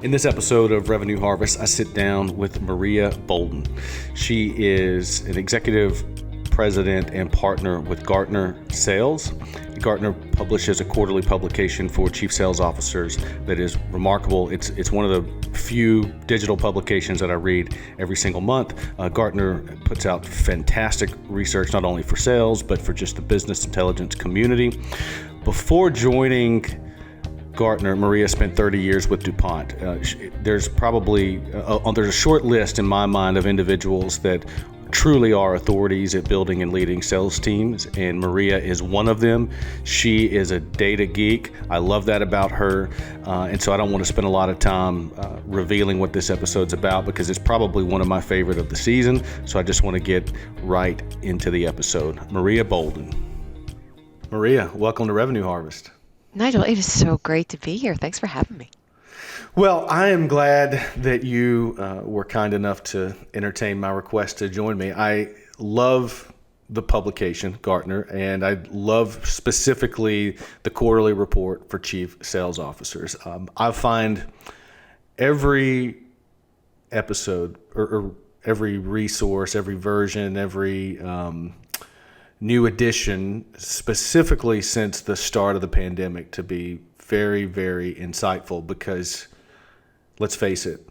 In this episode of Revenue Harvest, I sit down with Maria Boulden. She is an executive president and partner with Gartner Sales. Gartner publishes a quarterly publication for chief sales officers that is remarkable. It's one of the few digital publications that I read every single month. Gartner puts out fantastic research, not only for sales, but for just the business intelligence community. Before joining Gartner, Maria spent 30 years with DuPont. There's a short list in my mind of individuals that truly are authorities at building and leading sales teams, and Maria is one of them. She is a data geek. I love that about her, and so I don't want to spend a lot of time revealing what this episode's about because it's probably one of my favorite of the season, so I just want to get right into the episode. Maria Boulden. Maria, welcome to Revenue Harvest. Nigel, it is so great to be here. Thanks for having me. Well, I am glad that you were kind enough to entertain my request to join me. I love the publication, Gartner, and I love specifically the quarterly report for chief sales officers. I find every episode or every resource, every version, every new edition, specifically since the start of the pandemic, to be very, very insightful because, let's face it,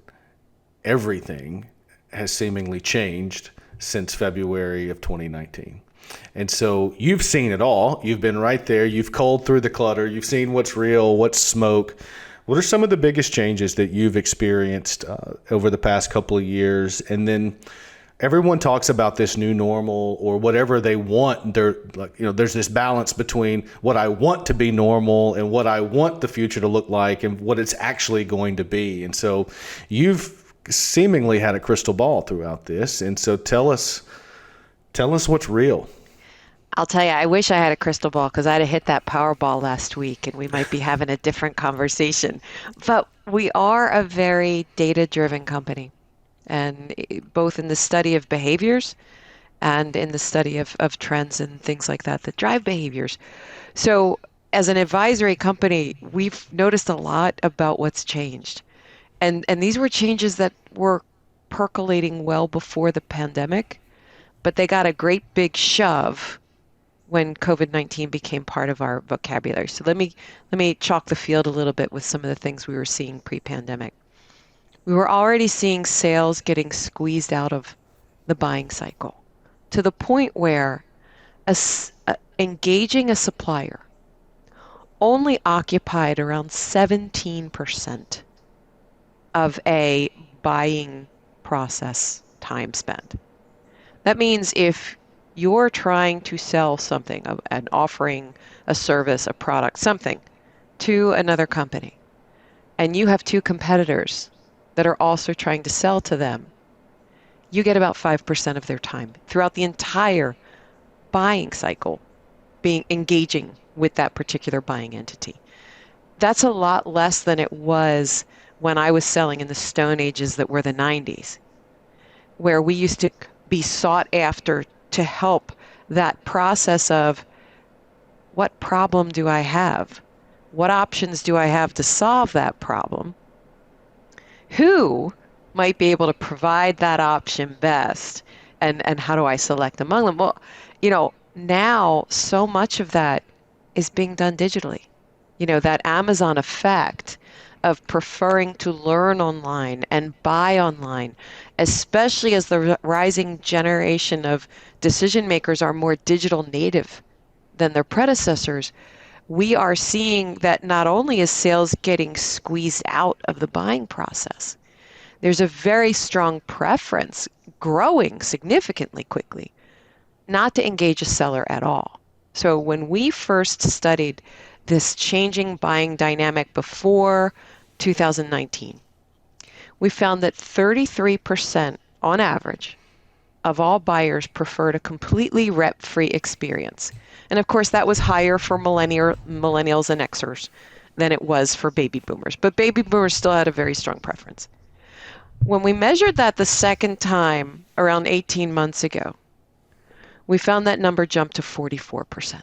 everything has seemingly changed since February of 2019. And so you've seen it all. You've been right there. You've culled through the clutter. You've seen what's real, what's smoke. What are some of the biggest changes that you've experienced over the past couple of years? And then everyone talks about this new normal or whatever they want. There's this balance between what I want to be normal and what I want the future to look like and what it's actually going to be. And so you've seemingly had a crystal ball throughout this. And so tell us what's real. I'll tell you, I wish I had a crystal ball because I'd have hit that Powerball last week and we might be having a different conversation. But we are a very data-driven company. And both in the study of behaviors and in the study of trends and things like that drive behaviors. So as an advisory company, we've noticed a lot about what's changed. And these were changes that were percolating well before the pandemic, but they got a great big shove when COVID-19 became part of our vocabulary. So let me chalk the field a little bit with some of the things we were seeing pre-pandemic. We were already seeing sales getting squeezed out of the buying cycle to the point where engaging a supplier only occupied around 17% of a buying process time spent. That means if you're trying to sell something and offering a service, a product, something to another company, and you have two competitors that are also trying to sell to them, you get about 5% of their time throughout the entire buying cycle engaging with that particular buying entity. That's a lot less than it was when I was selling in the Stone Ages that were the 90s, where we used to be sought after to help that process of what problem do I have? What options do I have to solve that problem? Who might be able to provide that option best, and how do I select among them? Well, now so much of that is being done digitally. That Amazon effect of preferring to learn online and buy online, especially as the rising generation of decision makers are more digital native than their predecessors. We are seeing that not only is sales getting squeezed out of the buying process, there's a very strong preference growing significantly quickly not to engage a seller at all. So when we first studied this changing buying dynamic before 2019, we found that 33% on average of all buyers preferred a completely rep-free experience. And of course, that was higher for millennials and Xers than it was for baby boomers. But baby boomers still had a very strong preference. When we measured that the second time around 18 months ago, we found that number jumped to 44%.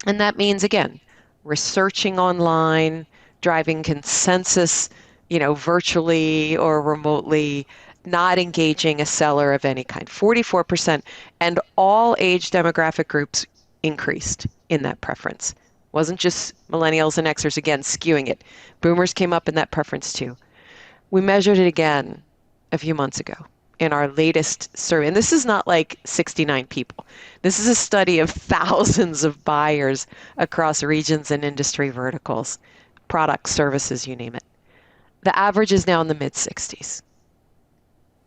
And that means, again, researching online, driving consensus virtually or remotely, not engaging a seller of any kind, 44%. And all age demographic groups increased in that preference. Wasn't just millennials and Xers, again, skewing it. Boomers came up in that preference too. We measured it again a few months ago in our latest survey. And this is not like 69 people. This is a study of thousands of buyers across regions and industry verticals, products, services, you name it. The average is now in the mid 60s.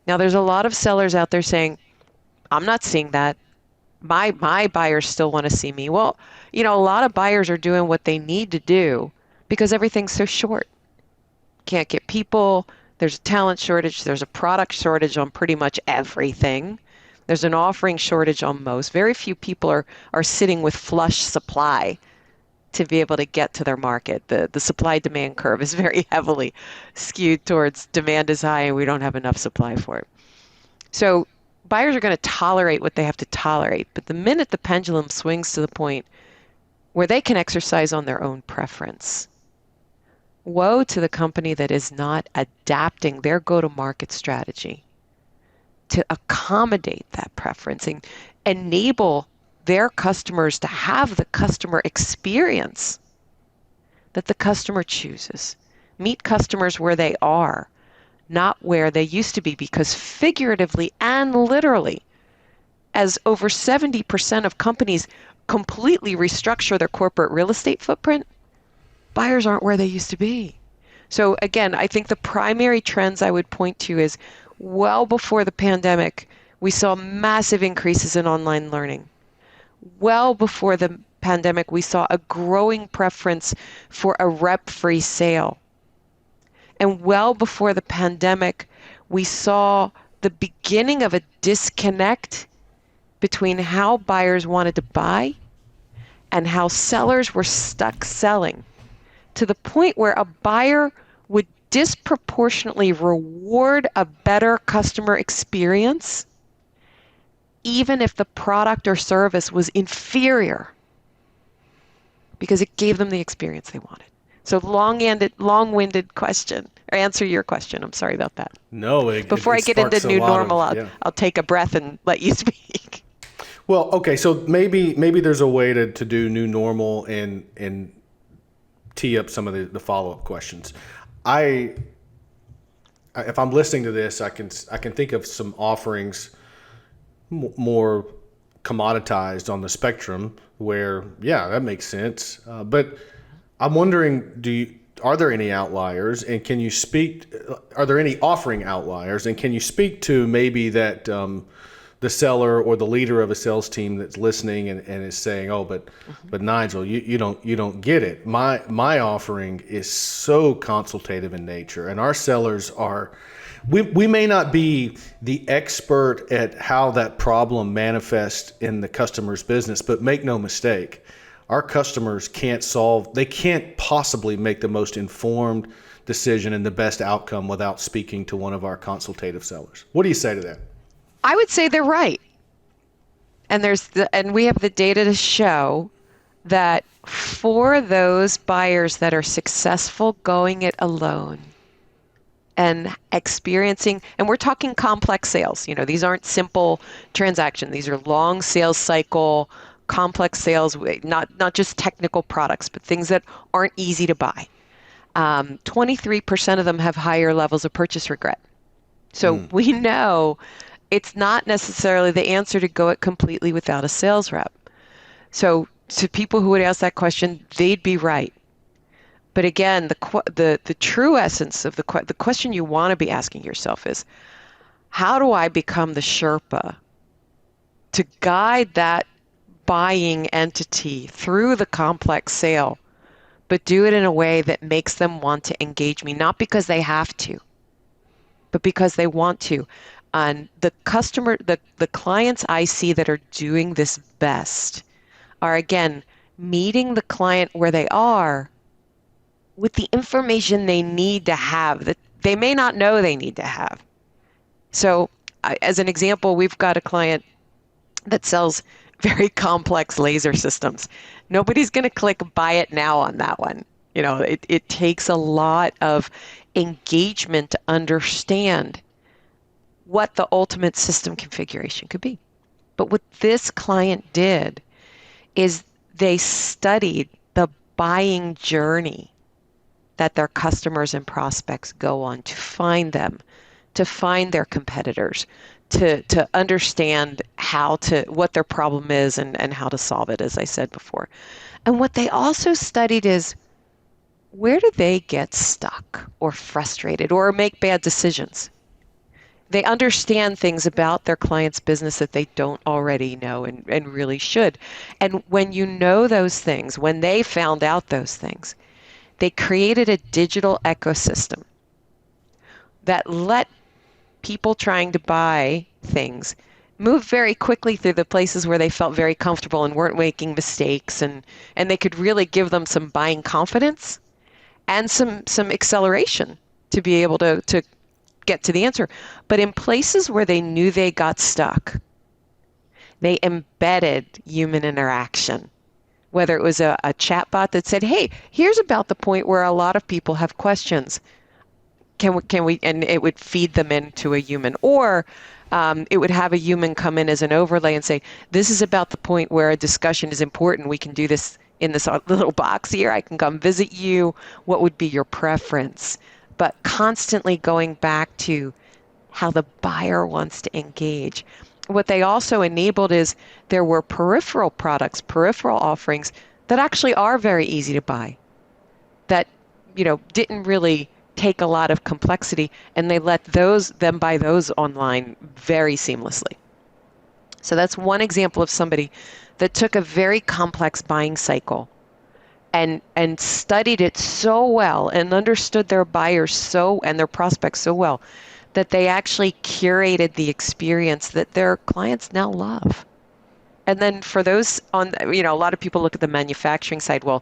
Now, there's a lot of sellers out there saying, I'm not seeing that. My buyers still want to see me. Well, a lot of buyers are doing what they need to do because everything's so short. Can't get people. There's a talent shortage. There's a product shortage on pretty much everything. There's an offering shortage on most. Very few people are sitting with flush supply to be able to get to their market. The supply demand curve is very heavily skewed towards demand is high and we don't have enough supply for it. So buyers are going to tolerate what they have to tolerate. But the minute the pendulum swings to the point where they can exercise on their own preference, woe to the company that is not adapting their go-to-market strategy to accommodate that preference and enable their customers to have the customer experience that the customer chooses. Meet customers where they are, not where they used to be, because figuratively and literally, as over 70% of companies completely restructure their corporate real estate footprint, buyers aren't where they used to be. So again, I think the primary trends I would point to is well before the pandemic, we saw massive increases in online learning. Well before the pandemic, we saw a growing preference for a rep-free sale. And well before the pandemic, we saw the beginning of a disconnect between how buyers wanted to buy and how sellers were stuck selling, to the point where a buyer would disproportionately reward a better customer experience even if the product or service was inferior, because it gave them the experience they wanted. So long-winded question, or answer your question. I'm sorry about that. No, Before I get into new normal, I'll take a breath and let you speak. Well, okay, so maybe there's a way to do new normal and tee up some of the follow-up questions. If I'm listening to this, I can think of some offerings more commoditized on the spectrum where, yeah, that makes sense. But I'm wondering, are there any outliers, and are there any offering outliers, and can you speak to maybe that the seller or the leader of a sales team that's listening and is saying, oh, but Nigel, you don't get it. My offering is so consultative in nature, and our sellers are, we may not be the expert at how that problem manifests in the customer's business, but make no mistake, our customers can't possibly make the most informed decision and the best outcome without speaking to one of our consultative sellers. What do you say to that? I would say they're right. And we have the data to show that for those buyers that are successful going it alone and experiencing, and we're talking complex sales, these aren't simple transactions. These are long sales cycle, complex sales, not just technical products, but things that aren't easy to buy. 23% of them have higher levels of purchase regret. So we know it's not necessarily the answer to go it completely without a sales rep. So to people who would ask that question, they'd be right. But again, the true essence of the question you want to be asking yourself is, how do I become the Sherpa to guide that buying entity through the complex sale, but do it in a way that makes them want to engage me, not because they have to, but because they want to. And the clients I see that are doing this best are, again, meeting the client where they are with the information they need to have that they may not know they need to have. So as an example, we've got a client that sells very complex laser systems. Nobody's going to click buy it now on that one. It takes a lot of engagement to understand what the ultimate system configuration could be. But what this client did is they studied the buying journey that their customers and prospects go on to find them, to find their competitors, to understand what their problem is and how to solve it, as I said before. And what they also studied is, where do they get stuck or frustrated or make bad decisions? They understand things about their client's business that they don't already know and really should. And when you know those things, when they found out those things, they created a digital ecosystem that let people trying to buy things move very quickly through the places where they felt very comfortable and weren't making mistakes, and they could really give them some buying confidence and some acceleration to be able to get to the answer. But in places where they knew they got stuck, they embedded human interaction. Whether it was a chat bot that said, hey, here's about the point where a lot of people have questions. Can we, and it would feed them into a human. Or it would have a human come in as an overlay and say, this is about the point where a discussion is important. We can do this in this little box here. I can come visit you. What would be your preference? But constantly going back to how the buyer wants to engage. What they also enabled is there were peripheral products, peripheral offerings that actually are very easy to buy, that didn't really take a lot of complexity, and they let them buy those online very seamlessly. So that's one example of somebody that took a very complex buying cycle and studied it so well and understood their buyers and their prospects so well that they actually curated the experience that their clients now love. And then for those a lot of people look at the manufacturing side. Well,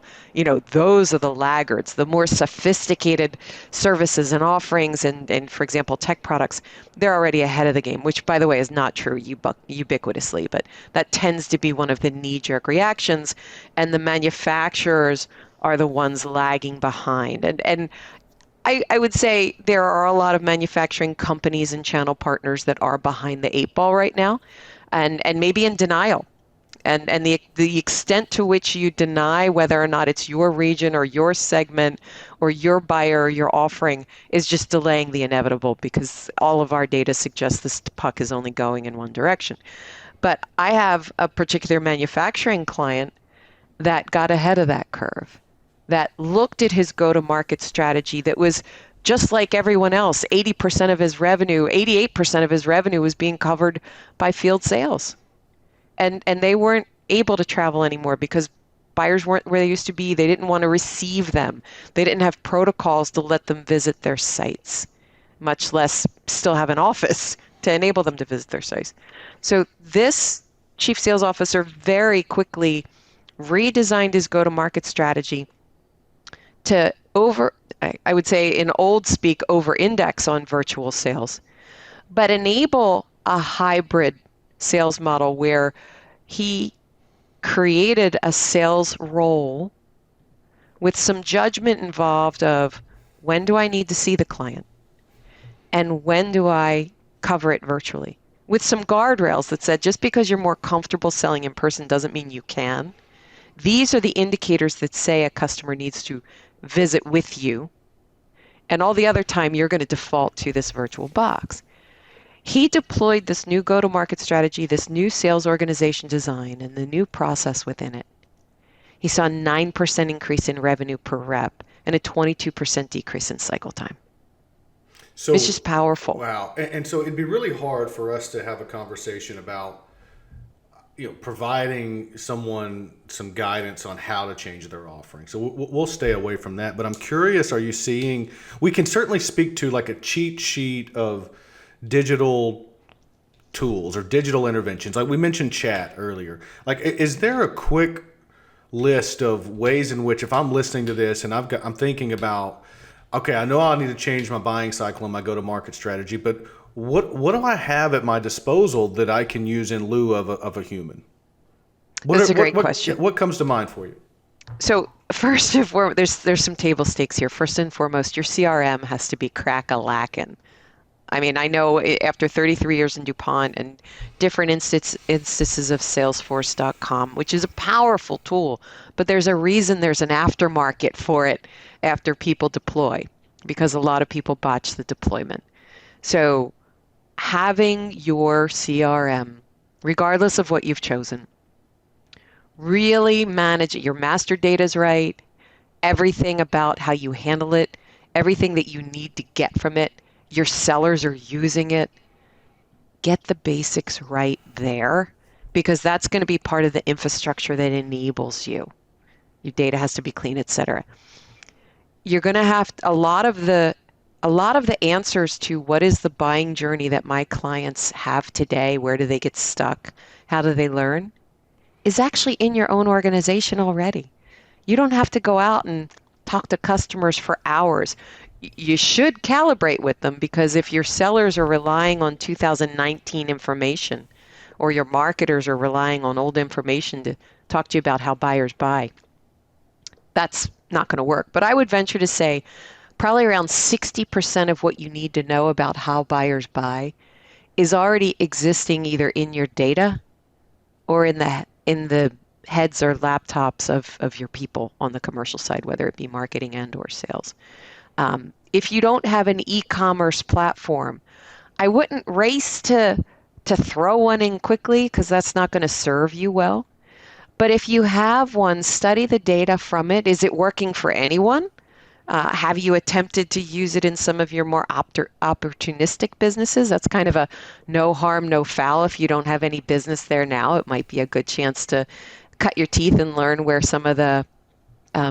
those are the laggards, the more sophisticated services and offerings and for example, tech products, they're already ahead of the game, which by the way is not true ubiquitously, but that tends to be one of the knee-jerk reactions. And the manufacturers are the ones lagging behind. And I would say there are a lot of manufacturing companies and channel partners that are behind the eight ball right now and maybe in denial. And the extent to which you deny whether or not it's your region or your segment or your buyer or your offering is just delaying the inevitable, because all of our data suggests this puck is only going in one direction. But I have a particular manufacturing client that got ahead of that curve, that looked at his go-to-market strategy that was just like everyone else. 80% of his revenue, 88% of his revenue was being covered by field sales. And they weren't able to travel anymore because buyers weren't where they used to be. They didn't want to receive them. They didn't have protocols to let them visit their sites, much less still have an office to enable them to visit their sites. So this chief sales officer very quickly redesigned his go-to-market strategy to I would say in old speak, over-index on virtual sales, but enable a hybrid sales model where he created a sales role with some judgment involved of, when do I need to see the client and when do I cover it virtually, with some guardrails that said, just because you're more comfortable selling in person doesn't mean you can. These are the indicators that say a customer needs to visit with you, and all the other time you're going to default to this virtual box. He deployed this new go-to-market strategy, this new sales organization design, and the new process within it. He saw a 9% increase in revenue per rep and a 22% decrease in cycle time. So it's just powerful. Wow. And so it'd be really hard for us to have a conversation about providing someone some guidance on how to change their offering. So we'll stay away from that. But I'm curious, are you seeing, we can certainly speak to like a cheat sheet of digital tools or digital interventions. Like we mentioned chat earlier. Like, is there a quick list of ways in which, if I'm listening to this and I'm thinking about, okay, I know I need to change my buying cycle and my go-to-market strategy, but what do I have at my disposal that I can use in lieu of a human? That's a great question. What comes to mind for you? So First and foremost, there's some table stakes here. First and foremost, your CRM has to be crack-a-lackin'. I mean, I know after 33 years in DuPont and different instances of Salesforce.com, which is a powerful tool, but there's a reason there's an aftermarket for it after people deploy, because a lot of people botch the deployment. So having your CRM, regardless of what you've chosen, really manage it. Your master data's right, everything about how you handle it, everything that you need to get from it, your sellers are using it. Get the basics right there because that's going to be part of the infrastructure that enables you. Your data has to be clean, et cetera. You're going to have a lot of the answers to what is the buying journey that my clients have today, where do they get stuck, how do they learn, is actually in your own organization already. You don't have to go out and talk to customers for hours. You should calibrate with them because if your sellers are relying on 2019 information or your marketers are relying on old information to talk to you about how buyers buy, that's not going to work. But I would venture to say probably around 60% of what you need to know about how buyers buy is already existing either in your data or in the heads or laptops of your people on the commercial side, whether it be marketing and or sales. If you don't have an e-commerce platform, I wouldn't race to throw one in quickly because that's not going to serve you well. But if you have one, study the data from it. Is it working for anyone? Have you attempted to use it in some of your more opportunistic businesses? That's kind of a no harm, no foul. If you don't have any business there now, it might be a good chance to cut your teeth and learn where some of the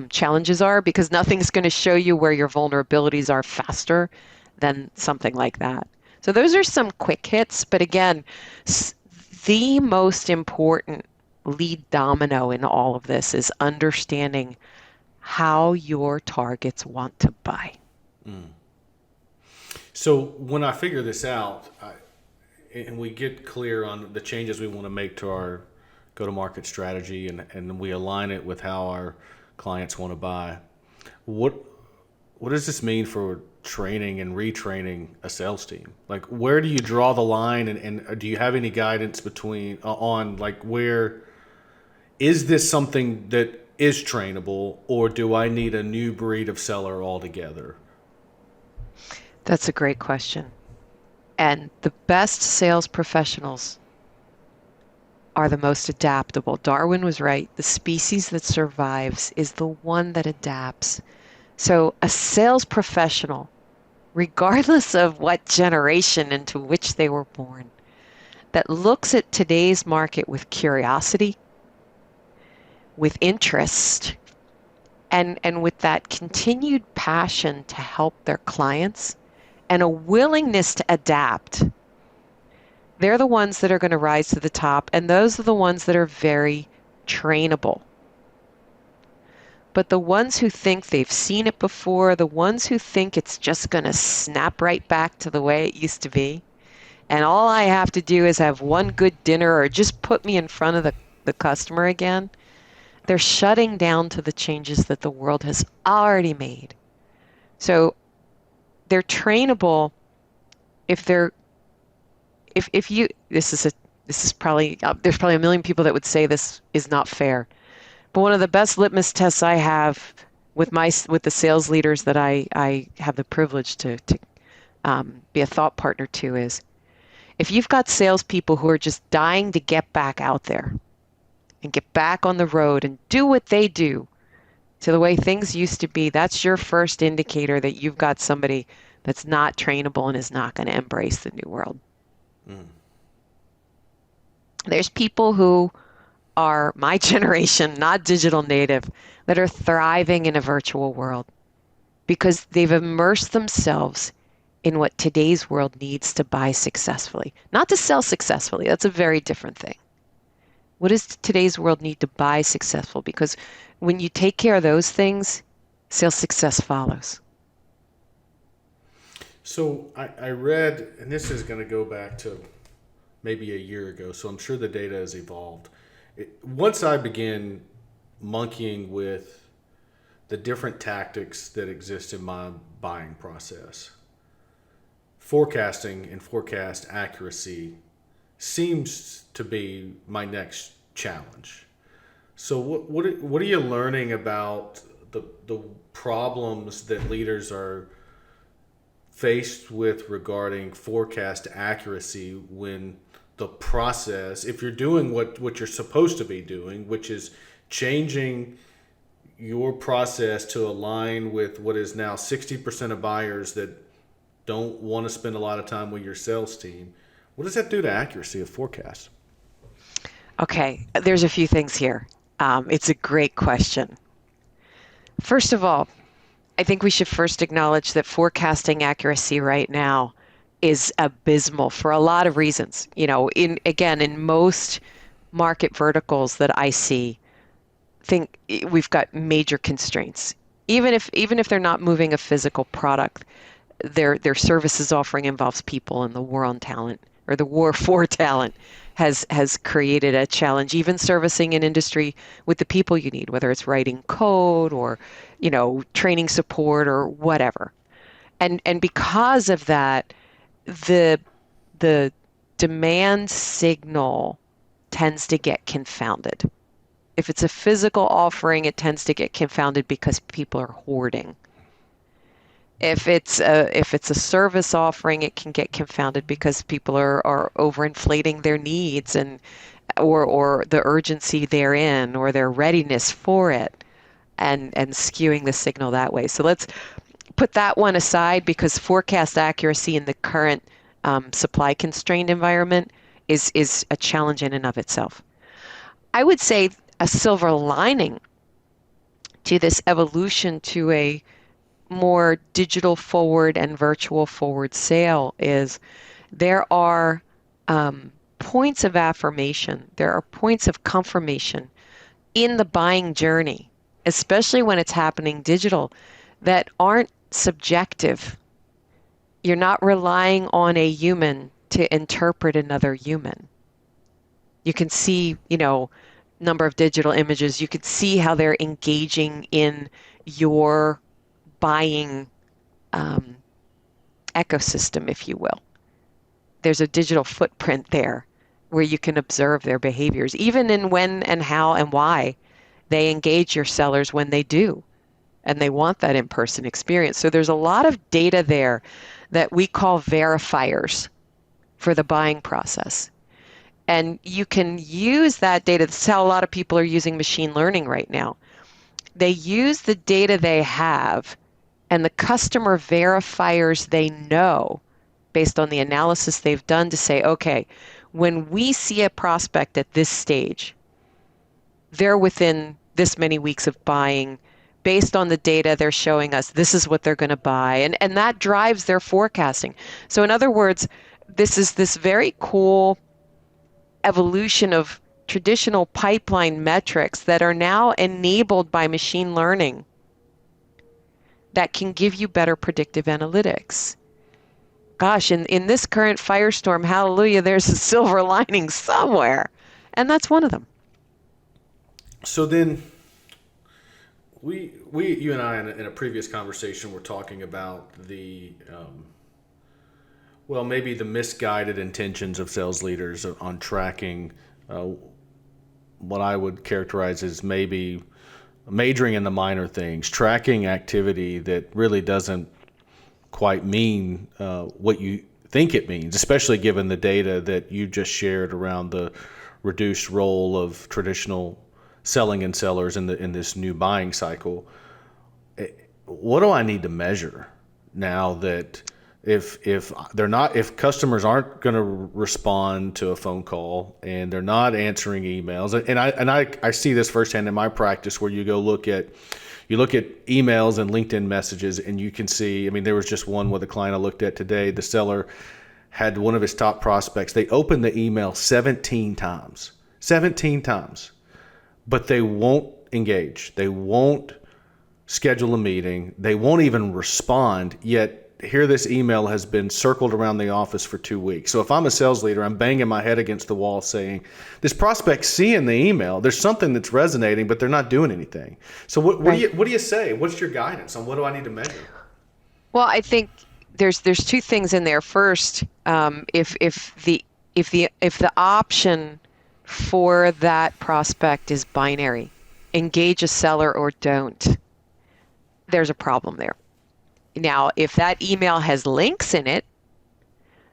challenges are because nothing's going to show you where your vulnerabilities are faster than something like that. So those are some quick hits, but again, the most important lead domino in all of this is understanding how your targets want to buy. So when I figure this out, and we get clear on the changes we want to make to our go-to-market strategy, and we align it with how our clients want to buy, what does this mean for training and retraining a sales team? Like, where do you draw the line, and do you have any guidance between on like where is this something that is trainable, or do I need a new breed of seller altogether? That's a great question. And the best sales professionals are the most adaptable. Darwin was right. The species that survives is the one that adapts. So a sales professional, regardless of what generation into which they were born, that looks at today's market with curiosity, with interest, and with that continued passion to help their clients and a willingness to adapt, they're the ones that are going to rise to the top, and those are the ones that are very trainable. But the ones who think they've seen it before, the ones who think it's just going to snap right back to the way it used to be, and all I have to do is have one good dinner or just put me in front of the customer again, they're shutting down to the changes that the world has already made. So they're trainable if they're if you this is probably there's probably a million people that would say this is not fair. But one of the best litmus tests I have with the sales leaders that I have the privilege to be a thought partner to is if you've got salespeople who are just dying to get back out there and get back on the road and do what they do to the way things used to be, that's your first indicator that you've got somebody that's not trainable and is not going to embrace the new world. There's people who are my generation, not digital native, that are thriving in a virtual world because they've immersed themselves in what today's world needs to buy successfully, not to sell successfully. That's a very different thing. What does today's world need to buy successful? Because when you take care of those things, sales success follows. So I read, and this is going to go back to maybe a year ago, so I'm sure the data has evolved. Once I began monkeying with the different tactics that exist in my buying process. Forecasting and forecast accuracy seems to be my next challenge. So what are you learning about the problems that leaders are faced with regarding forecast accuracy when the process, if you're doing what you're supposed to be doing, which is changing your process to align with what is now 60% of buyers that don't want to spend a lot of time with your sales team, what does that do to accuracy of forecasts? Okay, there's a few things here. It's a great question. First of all, I think we should first acknowledge that forecasting accuracy right now is abysmal for a lot of reasons. In most market verticals that I see, think we've got major constraints. Even if they're not moving a physical product, their services offering involves people, and the war on talent or the war for talent has created a challenge. Even servicing an industry with the people you need, whether it's writing code or training support or whatever. And because of that, the the demand signal tends to get confounded. If it's a physical offering, it tends to get confounded because people are hoarding. If it's a service offering, it can get confounded because people are overinflating their needs or the urgency therein or their readiness for it and skewing the signal that way. So let's put that one aside because forecast accuracy in the current supply constrained environment is a challenge in and of itself. I would say a silver lining to this evolution to a more digital forward and virtual forward sale is there are points of affirmation, there are points of confirmation in the buying journey, especially when it's happening digital, that aren't subjective. You're not relying on a human to interpret another human. You can see, number of digital images. You could see how they're engaging in your buying ecosystem, if you will. There's a digital footprint there where you can observe their behaviors, even in when and how and why they engage your sellers when they do, and they want that in-person experience. So there's a lot of data there that we call verifiers for the buying process. And you can use that data. That's how a lot of people are using machine learning right now. They use the data they have and the customer verifiers they know based on the analysis they've done to say, okay, when we see a prospect at this stage, they're within this many weeks of buying. Based on the data they're showing us, this is what they're going to buy. And that drives their forecasting. So in other words, this is this very cool evolution of traditional pipeline metrics that are now enabled by machine learning that can give you better predictive analytics. Gosh, in this current firestorm, hallelujah, there's a silver lining somewhere. And that's one of them. So then, you and I, in a previous conversation, were talking about maybe the misguided intentions of sales leaders on tracking what I would characterize as maybe majoring in the minor things, tracking activity that really doesn't quite mean what you think it means, especially given the data that you just shared around the reduced role of traditional selling and sellers in this new buying cycle. What do I need to measure now that if customers aren't going to respond to a phone call and they're not answering emails, and I see this firsthand in my practice where you look at emails and LinkedIn messages and you can see, there was just one with a client I looked at today. The seller had one of his top prospects. They opened the email 17 times, but they won't engage. They won't schedule a meeting. They won't even respond, yet here this email has been circled around the office for 2 weeks. So if I'm a sales leader, I'm banging my head against the wall saying, this prospect's seeing the email. There's something that's resonating, but they're not doing anything. So what do you say? What's your guidance on what do I need to measure? Well, I think there's two things in there. First, if the option for that prospect is binary, engage a seller or don't, there's a problem there. Now, if that email has links in it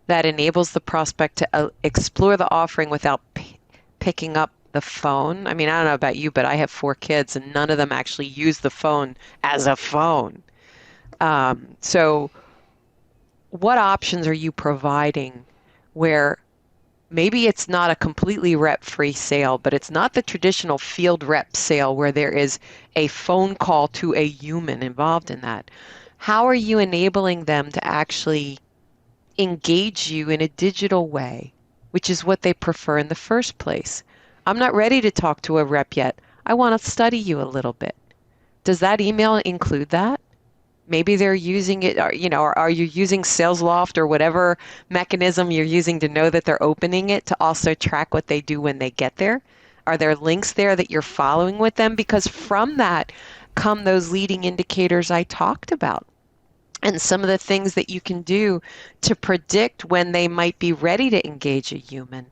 that enables the prospect to explore the offering without picking up the phone. I mean, I don't know about you, but I have 4 kids and none of them actually use the phone as a phone. So what options are you providing where maybe it's not a completely rep-free sale, but it's not the traditional field rep sale where there is a phone call to a human involved in that? How are you enabling them to actually engage you in a digital way, which is what they prefer in the first place? I'm not ready to talk to a rep yet. I want to study you a little bit. Does that email include that? Maybe they're using it, or are you using SalesLoft or whatever mechanism you're using to know that they're opening it to also track what they do when they get there? Are there links there that you're following with them? Because from that come those leading indicators I talked about, and some of the things that you can do to predict when they might be ready to engage a human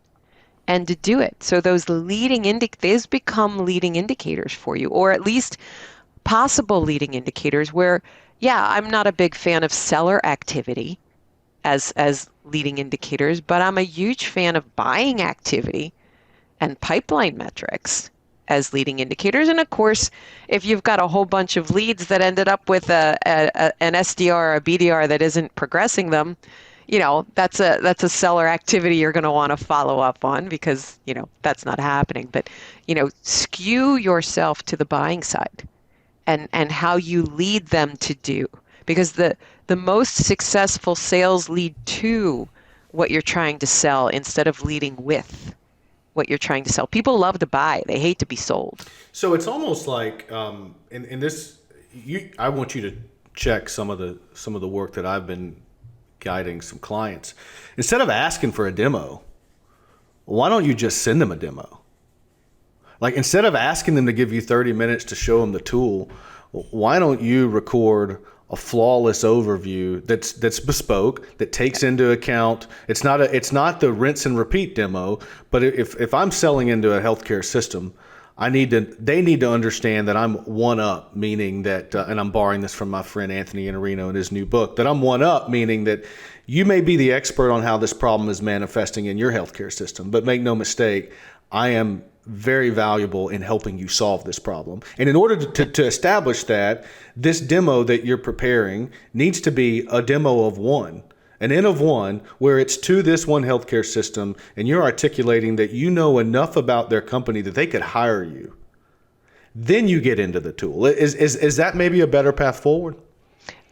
and to do it. So those these become leading indicators for you, or at least possible leading indicators where, yeah, I'm not a big fan of seller activity as leading indicators, but I'm a huge fan of buying activity and pipeline metrics as leading indicators. And of course, if you've got a whole bunch of leads that ended up with an SDR or a BDR that isn't progressing them, that's a seller activity you're going to want to follow up on, because that's not happening. But skew yourself to the buying side and how you lead them to do, because the most successful sales lead to what you're trying to sell instead of leading with what you're trying to sell. People love to buy; they hate to be sold. So it's almost like in this, I want you to check some of the work that I've been guiding some clients. Instead of asking for a demo, why don't you just send them a demo? Like, instead of asking them to give you 30 minutes to show them the tool, why don't you record a flawless overview that's bespoke, that takes into account, it's not the rinse and repeat demo, but if I'm selling into a healthcare system, they need to understand that I'm one up, meaning that, and I'm borrowing this from my friend Anthony Iannarino in his new book, that I'm one up, meaning that you may be the expert on how this problem is manifesting in your healthcare system, but make no mistake, I am very valuable in helping you solve this problem. And in order to establish that, this demo that you're preparing needs to be a demo of one, an N of one, where it's to this one healthcare system, and you're articulating that you know enough about their company that they could hire you. Then you get into the tool. Is that maybe a better path forward?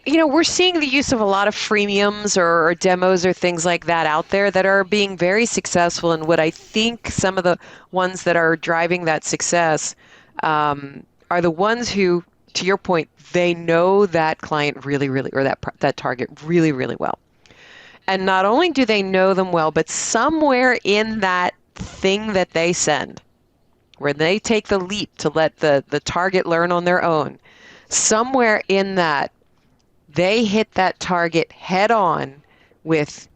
We're seeing the use of a lot of freemiums or demos or things like that out there that are being very successful. And what I think some of the ones that are driving that success are the ones who, to your point, they know that client really, really, or that target really, really well. And not only do they know them well, but somewhere in that thing that they send, where they take the leap to let the target learn on their own, somewhere in that, they hit that target head on with,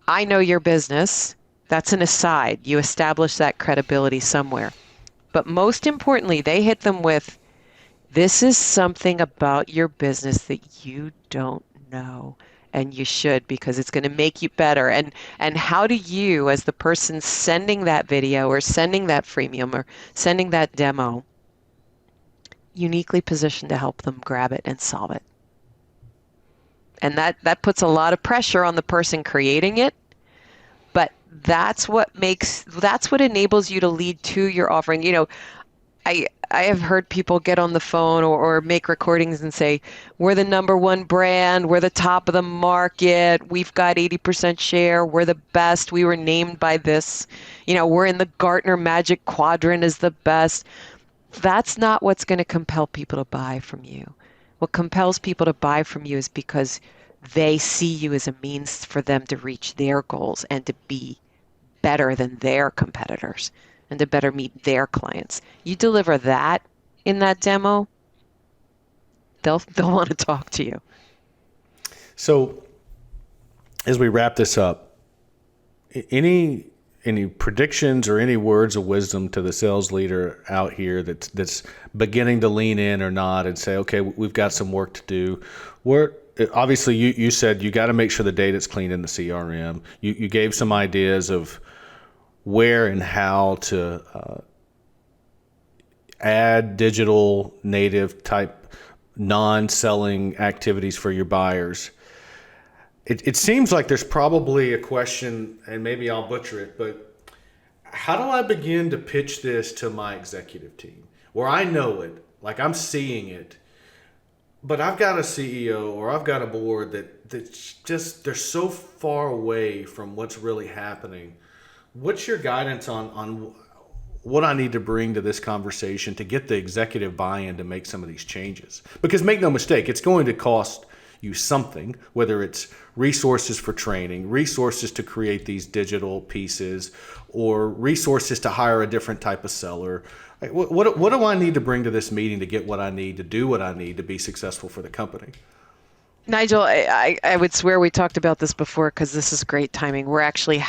I know your business. That's an aside. You establish that credibility somewhere. But most importantly, they hit them with, this is something about your business that you don't know, and you should, because it's going to make you better. And how do you, as the person sending that video or sending that freemium or sending that demo, uniquely positioned to help them grab it and solve it? And that puts a lot of pressure on the person creating it, but that's what enables you to lead to your offering. I have heard people get on the phone or make recordings and say, we're the number one brand, we're the top of the market, we've got 80% share, we're the best, we were named by this, we're in the Gartner Magic Quadrant as the best. That's not what's going to compel people to buy from you. What compels people to buy from you is because They see you as a means for them to reach their goals and to be better than their competitors and to better meet their clients. You deliver that in that demo, they'll want to talk to you. So as we wrap this up, any predictions or any words of wisdom to the sales leader out here that's beginning to lean in or not and say, okay, we've got some work to do? Obviously you said you got to make sure the data's clean in the CRM. You gave some ideas of where and how to add digital native type non-selling activities for your buyers. It seems like there's probably a question, and maybe I'll butcher it, but how do I begin to pitch this to my executive team where I know it, like I'm seeing it, but I've got a CEO or I've got a board that's just, they're so far away from what's really happening. What's your guidance on what I need to bring to this conversation to get the executive buy-in to make some of these changes? Because make no mistake, it's going to cost you something, whether it's resources for training, resources to create these digital pieces, or resources to hire a different type of seller. What do I need to bring to this meeting to get what I need to do what I need to be successful for the company? Nigel, I would swear we talked about this before because this is great timing. We're actually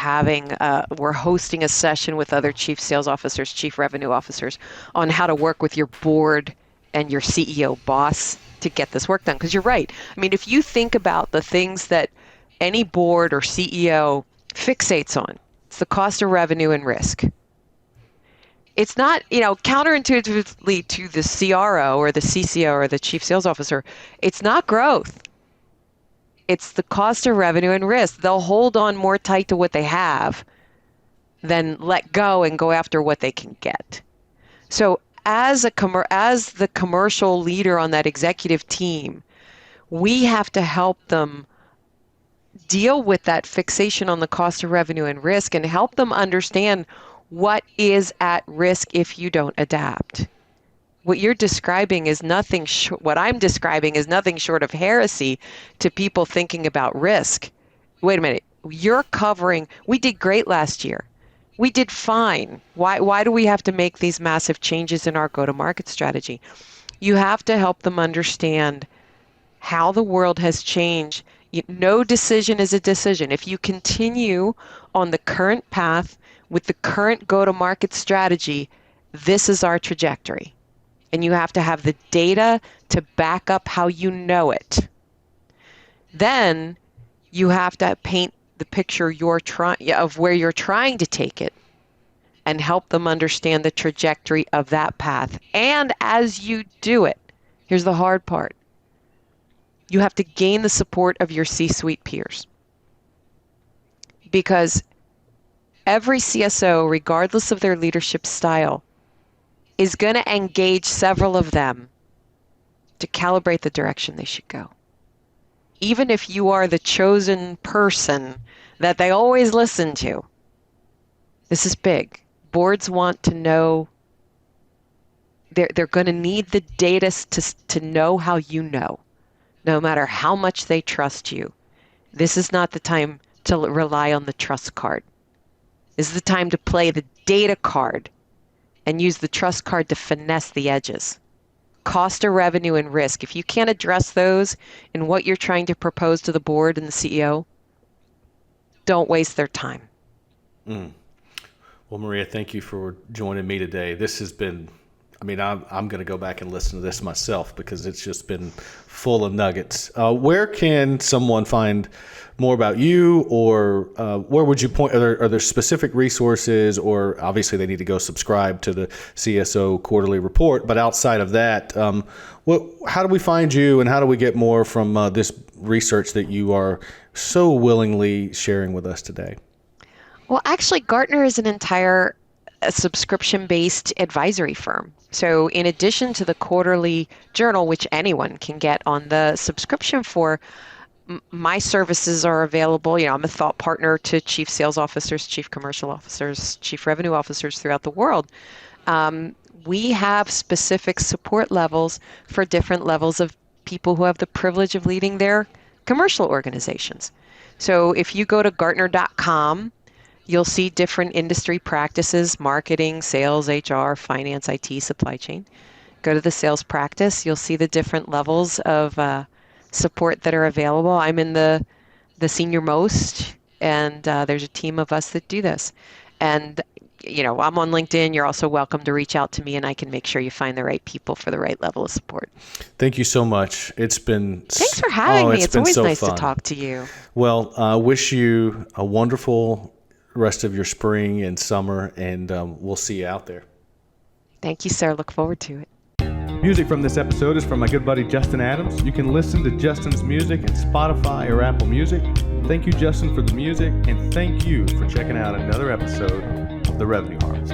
we're hosting a session with other chief sales officers, chief revenue officers on how to work with your board and your CEO boss to get this work done. Because you're right. I mean, if you think about the things that any board or CEO fixates on, it's the cost of revenue and risk. It's not, counterintuitively to the CRO or the CCO or the chief sales officer, it's not growth. It's the cost of revenue and risk. They'll hold on more tight to what they have than let go and go after what they can get. So as the commercial leader on that executive team, we have to help them deal with that fixation on the cost of revenue and risk and help them understand what is at risk if you don't adapt. What you're describing is what I'm describing is nothing short of heresy to people thinking about risk. Wait a minute, we did great last year. We did fine. Why do we have to make these massive changes in our go-to-market strategy? You have to help them understand how the world has changed. No decision is a decision. If you continue on the current path with the current go-to-market strategy, this is our trajectory. And you have to have the data to back up how you know it. Then you have to paint the picture of where you're trying to take it and help them understand the trajectory of that path. And as you do it, here's the hard part. You have to gain the support of your C-suite peers. Because every CSO, regardless of their leadership style, is going to engage several of them to calibrate the direction they should go. Even if you are the chosen person that they always listen to, this is big. Boards want to know, they're going to need the data to know how you know, no matter how much they trust you. This is not the time to rely on the trust card. This is the time to play the data card and use the trust card to finesse the edges. Cost of revenue and risk. If you can't address those in what you're trying to propose to the board and the CEO, don't waste their time. Well, Maria, thank you for joining me today. This has been, I'm going to go back and listen to this myself because it's just been full of nuggets. Where can someone find more about you, or where would you point? Are there specific resources, or obviously they need to go subscribe to the CSO quarterly report, but outside of that, how do we find you and how do we get more from this research that you are so willingly sharing with us today? Well, actually, Gartner is an entire subscription-based advisory firm. So in addition to the quarterly journal, which anyone can get on the subscription for, my services are available. I'm a thought partner to chief sales officers, chief commercial officers, chief revenue officers throughout the world. We have specific support levels for different levels of people who have the privilege of leading their commercial organizations. So if you go to Gartner.com, you'll see different industry practices: marketing, sales, HR, finance, IT, supply chain. Go to the sales practice, you'll see the different levels of support that are available. I'm in the senior most, and there's a team of us that do this. And I'm on LinkedIn. You're also welcome to reach out to me, and I can make sure you find the right people for the right level of support. Thank you so much. It's been Thanks for having me. It's been always so nice fun to talk to you. Well, I wish you a wonderful rest of your spring and summer, and we'll see you out there. Thank you, sir. Look forward to it. Music from this episode is from my good buddy Justin Adams. You can listen to Justin's music in Spotify or Apple Music. Thank you, Justin, for the music, and thank you for checking out another episode of The Revenue Harvest.